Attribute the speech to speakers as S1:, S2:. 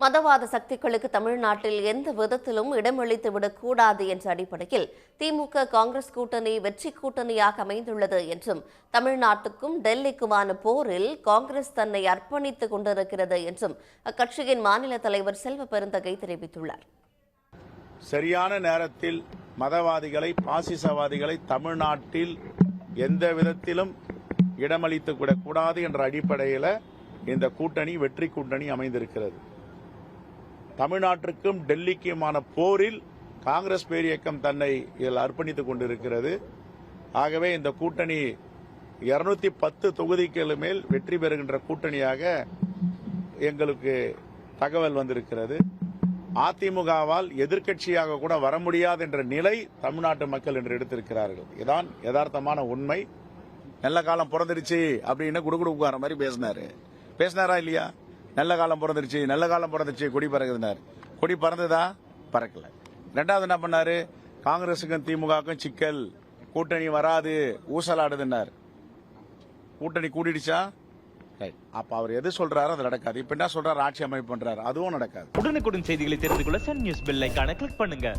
S1: மதவாத சக்திகளுக்கு தமிழ்நாட்டில் எந்த விதத்திலும் இடமளித்துவிடக் கூடாது என்ற அடிப்படையில் திமுக காங்கிரஸ் கூட்டணி வெற்றி கூட்டணியாக அமைந்துள்ளது என்றும் தமிழ்நாட்டுக்கும் டெல்லிக்குமான போரில் காங்கிரஸ் தன்னை அர்ப்பணித்துக் கொண்டிருக்கிறது என்றும் அக்கட்சியின் மாநில தலைவர் செல்வ பெருந்தகை தெரிவித்துள்ளார்.
S2: சரியான நேரத்தில் மதவாதிகளை, பாசிசவாதிகளை தமிழ்நாட்டில் எந்த விதத்திலும் இடமளித்துக் விடக்கூடாது என்ற அடிப்படையில் இந்த கூட்டணி வெற்றி கூட்டணி அமைந்திருக்கிறது. தமிழ்நாட்டிற்கும் டெல்லிக்குமான போரில் காங்கிரஸ் பேரியக்கம் தன்னை இதில் அர்ப்பணித்துக் கொண்டிருக்கிறது. ஆகவே இந்த கூட்டணி 210 தொகுதிக்கு மேல் வெற்றி பெறுகின்ற கூட்டணியாக எங்களுக்கு தகவல் வந்திருக்கிறது. அதிமுகவால் எதிர்க்கட்சியாக கூட வர முடியாது என்ற நிலை தமிழ்நாட்டு மக்கள் என்று எடுத்திருக்கிறார்கள். இதான் யதார்த்தமான உண்மை. நல்ல காலம் பிறந்துருச்சு அப்படின்னு குடுகுடுக்கார மாதிரி பேசினாரா இல்லையா? நல்ல காலம் பிறந்துருச்சு கொடி பறக்குதுனார். கொடி பறந்ததா? பறக்கல. ரெண்டாவது என்ன பண்ணாரு? காங்கிரசுக்கும் திமுகவுக்கும் சிக்கல், கூட்டணி வராது, ஊசலாடுதுன்னார். கூட்டணி கூட்டிடுச்சா? அப்ப அவர் எது சொல்றாரு அது நடக்காது. இப்ப என்ன சொல்றாரு? ஆட்சி அமைப்பு பண்றாரு, அதுவும் நடக்காது.
S3: உடனுக்குடன் செய்திகளை தெரிந்து கொள்ள சன் நியூஸ் பெல் ஐகானை கிளிக் பண்ணுங்க.